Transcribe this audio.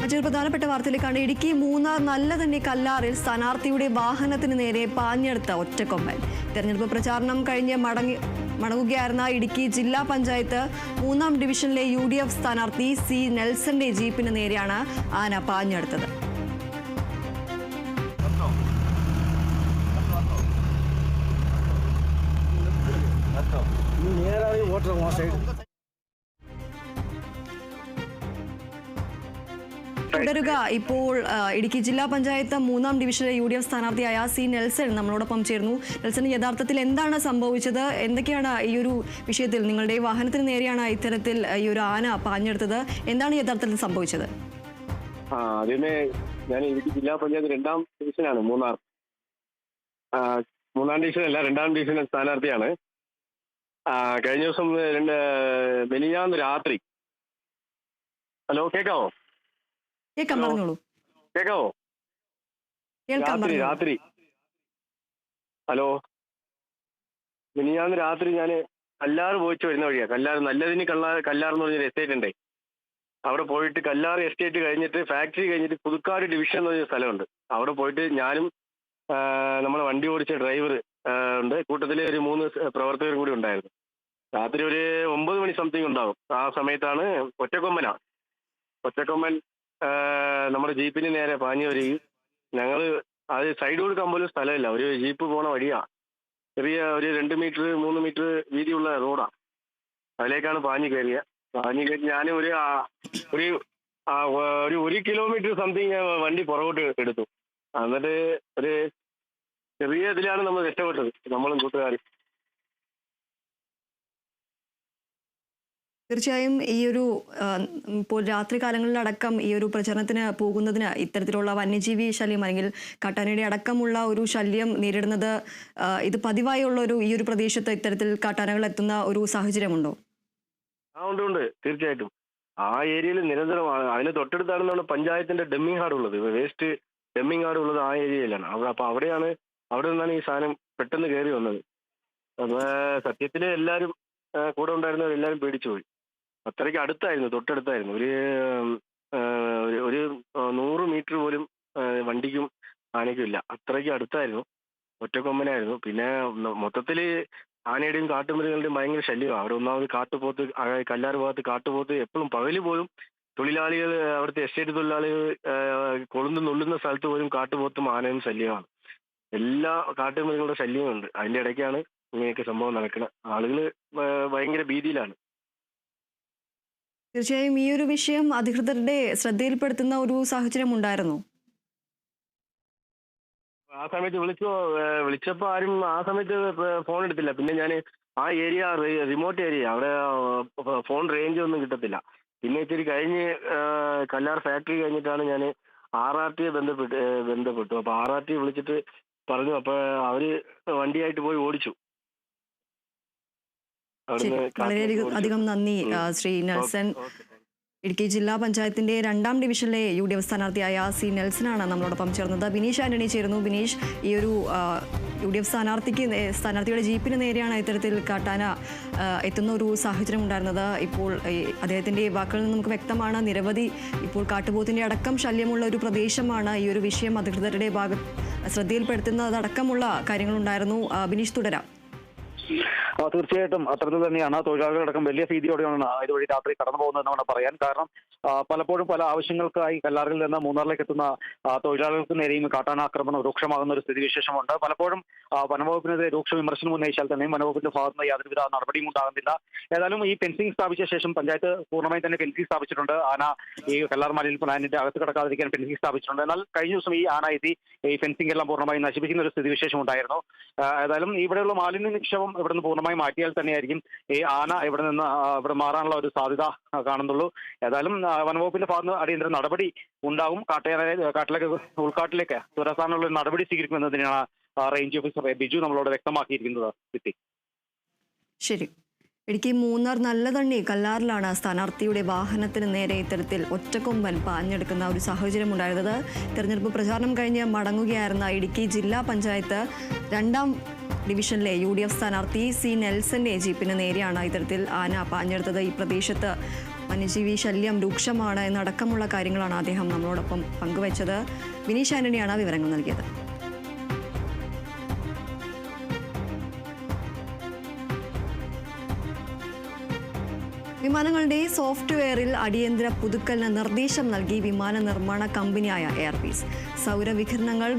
മറ്റൊരു പ്രധാനപ്പെട്ട വാർത്തയിലേക്കാണ്. ഇടുക്കി മൂന്നാർ നല്ലതണ്ണി കല്ലാറിൽ സ്ഥാനാർത്ഥിയുടെ വാഹനത്തിന് നേരെ പാഞ്ഞെടുത്ത ഒറ്റക്കൊമ്പൻ. തെരഞ്ഞെടുപ്പ് പ്രചാരണം കഴിഞ്ഞ് മടങ്ങുകയായിരുന്ന ഇടുക്കി ജില്ലാ പഞ്ചായത്ത് 3-ാം ഡിവിഷനിലെ UDF സ്ഥാനാർത്ഥി സി നെൽസന്റെ ജീപ്പിന് നേരെയാണ് ആന പാഞ്ഞെടുത്തത്. തുടരുക ഇപ്പോൾ ഇടുക്കി ജില്ലാ പഞ്ചായത്ത് 3-ാം ഡിവിഷനിലെ UDF സ്ഥാനാർത്ഥിയായ സി നെൽസൺ നമ്മളോടൊപ്പം ചേർന്നു. നെൽസൺ, യഥാർത്ഥത്തിൽ എന്താണ് സംഭവിച്ചത്? എന്തൊക്കെയാണ് ഈ ഒരു വിഷയത്തിൽ നിങ്ങളുടെ വാഹനത്തിന് നേരെയാണ് ഇത്തരത്തിൽ ഈ ഒരു ആന പാഞ്ഞെടുത്തത്? എന്താണ് യഥാർത്ഥത്തിൽ സംഭവിച്ചത്? ആദ്യമേ ഞാൻ ഇടുക്കി ജില്ലാ പഞ്ചായത്ത് 2-ാം ഡിവിഷനാണ് മൂന്നാർ. 3-ാം ഡിവിഷനല്ല, 2-ാം ഡിവിഷൻ സ്ഥാനാർത്ഥിയാണ്. കഴിഞ്ഞ ദിവസം മെനിഞ്ഞാന്ന് രാത്രി. ഹലോ, കേൾക്കാവോ? കേൾക്കാവോ? രാത്രി ഹലോ, മെനിഞ്ഞാന്ന് രാത്രി ഞാൻ കല്ലാറ് പോയിച്ച് വരുന്ന വഴിയാ. കല്ലാറ് നല്ലതിന് കല്ലാർ എന്ന് പറഞ്ഞൊരു എസ്റ്റേറ്റ് ഉണ്ട്. അവിടെ പോയിട്ട് കല്ലാറ് എസ്റ്റേറ്റ് കഴിഞ്ഞിട്ട് ഫാക്ടറി കഴിഞ്ഞിട്ട് പുതുക്കാട് ഡിവിഷൻ എന്ന് പറഞ്ഞ സ്ഥലമുണ്ട്. അവിടെ പോയിട്ട് ഞാനും നമ്മളെ വണ്ടി ഓടിച്ച ഡ്രൈവർ ഉണ്ട്, കൂട്ടത്തിൽ ഒരു 3 പ്രവർത്തകരും കൂടി ഉണ്ടായിരുന്നു. രാത്രി ഒരു 9 മണി സംതിങ് ഉണ്ടാകും. ആ സമയത്താണ് ഒറ്റക്കൊമ്പൻ നമ്മുടെ ജീപ്പിന് നേരെ പാഞ്ഞു വരികയും ഞങ്ങൾ അത് സൈഡ് കൊടുക്കാൻ പോലും സ്ഥലമില്ല. ഒരു ജീപ്പ് പോണ വഴിയാ, ചെറിയ ഒരു 2 മീറ്റർ 3 മീറ്റർ വീതിയുള്ള റോഡാ. അതിലേക്കാണ് പാഞ്ഞു കയറി ഞാൻ ഒരു കിലോമീറ്റർ സംതിങ് വണ്ടി പുറകോട്ട് എടുത്തു. എന്നിട്ട് ഒരു ചെറിയ ഇതിലാണ് നമ്മൾ രക്ഷപ്പെട്ടത്, നമ്മളും കൂട്ടുകാരും. തീർച്ചയായും ഈ ഒരു ഇപ്പോൾ രാത്രി കാലങ്ങളിലടക്കം ഈ ഒരു പ്രചരണത്തിന് പോകുന്നതിന് ഇത്തരത്തിലുള്ള വന്യജീവി ശല്യം അല്ലെങ്കിൽ കാട്ടാനയുടെ അടക്കമുള്ള ഒരു ശല്യം നേരിടുന്നത് ഇത് പതിവായുള്ള ഈ ഒരു പ്രദേശത്ത് ഇത്തരത്തിൽ കാട്ടാനകൾ എത്തുന്ന ഒരു സാഹചര്യമുണ്ടോ? ഉണ്ട്, തീർച്ചയായിട്ടും. ആ ഏരിയയിൽ നിരന്തരമാണ്. അതിന് തൊട്ടടുത്താണ് നമ്മുടെ പഞ്ചായത്തിന്റെ ഡമ്മിങ് ഹാർഡ് ഉള്ളത്, വേസ്റ്റ് ഡമ്മിങ് ഹാർഡ് ഉള്ളത് ആ ഏരിയയിലാണ്. അപ്പൊ അവിടെ നിന്നാണ് ഈ സാധനം പെട്ടെന്ന് കയറി വന്നത്. അപ്പൊ സത്യത്തില് എല്ലാവരും കൂടെ ഉണ്ടായിരുന്നവരെല്ലാവരും പേടിച്ചു പോയി. അത്രയ്ക്ക് അടുത്തായിരുന്നു, തൊട്ടടുത്തായിരുന്നു. ഒരു 100 മീറ്റർ പോലും വണ്ടിക്കും ആനയ്ക്കും ഇല്ല, അത്രയ്ക്ക് അടുത്തായിരുന്നു. ഒറ്റക്കൊമ്പനായിരുന്നു. പിന്നെ മൊത്തത്തില് ആനയുടെയും കാട്ടുമൃഗങ്ങളുടെയും ഭയങ്കര ശല്യമാണ് അവിടെ. ഒന്നാമത് കാട്ടുപോത്ത്, കല്ലാർ ഭാഗത്ത് കാട്ടുപോത്ത് എപ്പോഴും പകല് പോലും തൊഴിലാളികൾ, അവിടുത്തെ എസ്റ്റേറ്റ് തൊഴിലാളികൾ നുള്ളുന്ന സ്ഥലത്ത് പോലും കാട്ടുപോത്തും ആനയും ശല്യമാണ്. എല്ലാ കാട്ടുമൃഗങ്ങളുടെ ശല്യമുണ്ട്. അതിന്റെ ഇടയ്ക്കാണ് ഇങ്ങനെയൊക്കെ സംഭവം നടക്കുന്നത്. ആളുകൾ ഭയങ്കര ഭീതിയിലാണ്. തീർച്ചയായും ഈ ഒരു വിഷയം അധികൃതരുടെ ശ്രദ്ധയിൽപ്പെടുത്തുന്ന ഒരു സാഹചര്യം ഉണ്ടായിരുന്നു. ആ സമയത്ത് വിളിച്ചപ്പോൾ ആരും ആ സമയത്ത് ഫോൺ എടുത്തില്ല. പിന്നെ ഞാൻ ആ ഏരിയ റിമോട്ട് ഏരിയ, അവിടെ ഫോൺ റേഞ്ച് ഒന്നും കിട്ടത്തില്ല. പിന്നെ ഇത്തിരി കഴിഞ്ഞ് കല്ലാർ ഫാക്ടറി കഴിഞ്ഞിട്ടാണ് ഞാൻ RRT ബന്ധപ്പെട്ടു. അപ്പൊ RRT വിളിച്ചിട്ട് പറഞ്ഞു. അപ്പൊ അവര് വണ്ടിയായിട്ട് പോയി ഓടിച്ചു. വളരെയധികം നന്ദി ശ്രീ നെൽസൺ. ഇടുക്കി ജില്ലാ പഞ്ചായത്തിന്റെ 2-ാം ഡിവിഷനിലെ UDF സ്ഥാനാർത്ഥിയായ സി നെൽസനാണ് നമ്മളോടൊപ്പം ചേർന്നത്. ബിനീഷ് ആന്റണി ചേരുന്നു. ബിനീഷ്, ഈ ഒരു UDF സ്ഥാനാർത്ഥിയുടെ ജീപ്പിന് നേരെയാണ് ഇത്തരത്തിൽ കാട്ടാന എത്തുന്ന ഒരു സാഹചര്യം ഉണ്ടായിരുന്നത്. ഇപ്പോൾ അദ്ദേഹത്തിന്റെ വാക്കുകളിൽ നിന്ന് നമുക്ക് വ്യക്തമാണ്, നിരവധി ഇപ്പോൾ കാട്ടുപോത്തിന്റെ അടക്കം ശല്യമുള്ള ഒരു പ്രദേശമാണ്. ഈ ഒരു വിഷയം അധികൃതരുടെ ശ്രദ്ധയിൽപ്പെടുത്തുന്നതടക്കമുള്ള കാര്യങ്ങളുണ്ടായിരുന്നു. ബിനീഷ്, തുടരാം. തീർച്ചയായിട്ടും അത്തരത്തിൽ തന്നെയാണ്. തൊഴിലാളികളടക്കം വലിയ ഭീതിയോടെയാണ് ഇതുവഴി രാത്രി കടന്നു പോകുന്നതെന്ന് വേണം പറയാൻ. കാരണം പലപ്പോഴും പല ആവശ്യങ്ങൾക്കായി കല്ലാറിൽ നിന്ന് മൂന്നാറിലേക്ക് എത്തുന്ന തൊഴിലാളികൾക്ക് നേരെയും കാട്ടാനാക്രമണം രൂക്ഷമാകുന്ന ഒരു സ്ഥിതിവിശേഷമുണ്ട്. പലപ്പോഴും വനവകുപ്പിനെതിരെ രൂക്ഷ വിമർശനം ഉന്നയിച്ചാൽ തന്നെയും വനവകുപ്പിന്റെ ഭാഗത്ത് നിന്ന് യാതൊരുവിധ നടപടിയും ഉണ്ടാകുന്നില്ല. ഏതായാലും ഈ ഫെൻസിംഗ് സ്ഥാപിച്ച ശേഷം പഞ്ചായത്ത് പൂർണ്ണമായി തന്നെ ഫെൻസിംഗ് സ്ഥാപിച്ചിട്ടുണ്ട്. ആന ഈ കല്ലാർ മലയിൽ പ്ലാനിന്റെ അകത്ത് കിടക്കാതിരിക്കാൻ ഫെൻസിംഗ് സ്ഥാപിച്ചിട്ടുണ്ട്. എന്നാൽ കഴിഞ്ഞ ദിവസം ഈ ആന എത്തി ഈ ഫെൻസിംഗ് എല്ലാം പൂർണ്ണമായി നശിപ്പിക്കുന്ന ഒരു സ്ഥിതിവിശേഷം ഉണ്ടായിരുന്നു. ഏതായാലും ഇവിടെയുള്ള മാലിന്യ നിക്ഷേപം ഇവിടെ നിന്ന് പൂർണ്ണമായി മാറ്റിയാൽ തന്നെയായിരിക്കും ഈ ആന ഇവിടെ മാറാനുള്ള ഒരു സാധ്യത കാണുന്നുള്ളൂ. ഏതായാലും വനവകുപ്പിന്റെ ഭാഗത്ത് അടിയന്തര നടപടി ഉണ്ടാകും. ഉൾക്കാട്ടിലേക്ക് തുരത്താനുള്ള ഒരു നടപടി സ്വീകരിക്കുമെന്നതിനാണ് റേഞ്ച് ഓഫീസർ ബിജു നമ്മളോട് വ്യക്തമാക്കിയിരിക്കുന്നത്. ശരി. ഇടുക്കി മൂന്നാർ നല്ലതണ്ണി കല്ലാറിലാണ് സ്ഥാനാർത്ഥിയുടെ വാഹനത്തിന് നേരെ ഇത്തരത്തിൽ ഒറ്റക്കൊമ്പൻ പാഞ്ഞെടുക്കുന്ന ഒരു സാഹചര്യം ഉണ്ടായിരുന്നത്. തെരഞ്ഞെടുപ്പ് പ്രചാരണം കഴിഞ്ഞ് മടങ്ങുകയായിരുന്ന ഇടുക്കി ജില്ലാ പഞ്ചായത്ത് 2-ാം ഡിവിഷനിലെ UDF സ്ഥാനാർത്ഥി സി നെൽസന്റെ ജീപ്പിന് നേരെയാണ് ഇത്തരത്തിൽ ആന പാഞ്ഞെടുത്തത്. ഈ പ്രദേശത്ത് വന്യജീവി ശല്യം രൂക്ഷമാണ് എന്നടക്കമുള്ള കാര്യങ്ങളാണ് അദ്ദേഹം നമ്മളോടൊപ്പം പങ്കുവച്ചത്. വിനീഷ് ആന്റണിയാണ് വിവരങ്ങൾ നൽകിയത്. വിമാനങ്ങളുടെ സോഫ്റ്റ്വെയറിൽ അടിയന്തര പുതുക്കലിന് നിർദ്ദേശം നൽകി വിമാന നിർമ്മാണ കമ്പനിയായ എയർപീസ്. സൗരവികിരണങ്ങൾ